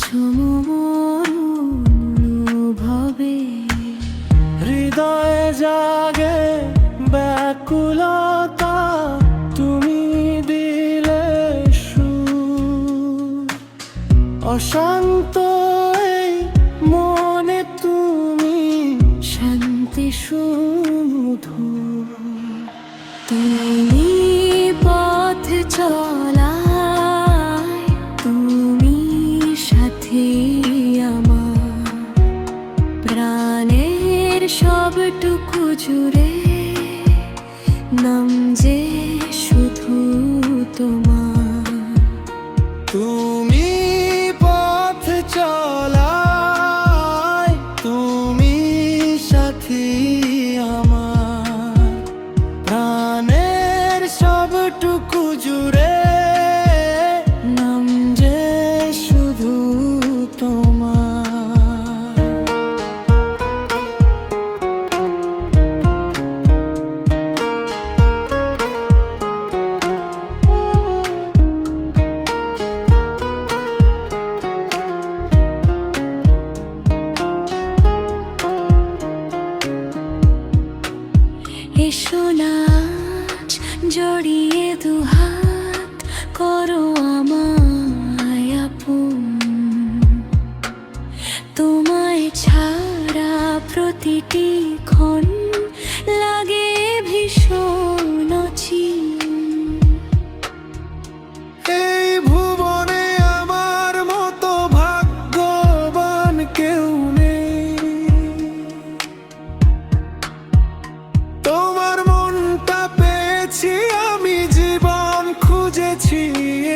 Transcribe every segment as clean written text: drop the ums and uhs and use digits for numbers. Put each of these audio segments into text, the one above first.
আছো মোর অনুভবে, হৃদয়ে জাগে ব্যাকুলতা, তুমি দিলে সুর। অশান্ত এই মনে তুমি শান্তি শুধু। তুমি পথ চলায়, তুমি সাথী আমার, প্রাণের সবটুকু জুড়ে নাম যে শুধু তোমার। তুমি পথ চলায়, তুমি সাথী আমার, প্রাণের সবটুকু জুড়ে নাম যে শুধু তোমার। এসো নাচ জড়িয়ে দুহাত, করো আমায় আপন। তোমায় ছাড়া প্রতিটি ক্ষণ লাগে ভীষণ অচিন। এই ভুবনে আমার মতো ভাগ্যবান কেউ নেই, তোমার মনটা পেয়েছি আমি, জীবন খুঁজেছি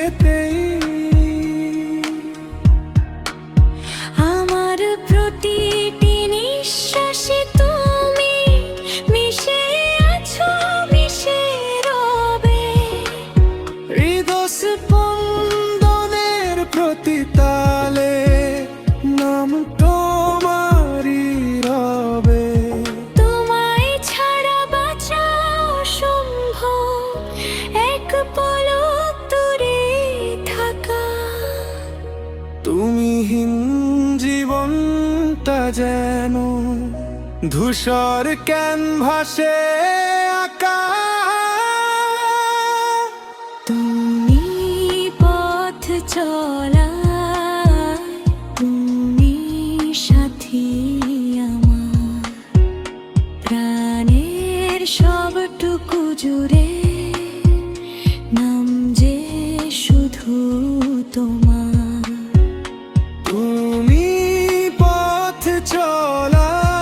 এতেই। আমার প্রতিটি নিঃশ্বাসে তুমি মিশে আছো, মিশে রবে। হৃদস্পন্দনের প্রতি তালে নাম তোমারই রবে। তোমায় ছাড়া বাঁচা অসম্ভব, এক পলক দূরে থাকা। তুমিহীন জীবনটা যেন ধূসর ক্যানভাসে আঁকা। তুমি পথ চলায়, তুমি সাথী আমার, প্রাণের সবটুকু জুড়ে নাম যে শুধু তোমার। তুমি পথ চলায়,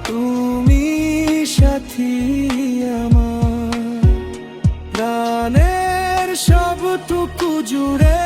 তুমি সাথী আমার, প্রাণের সবটুকু জুড়ে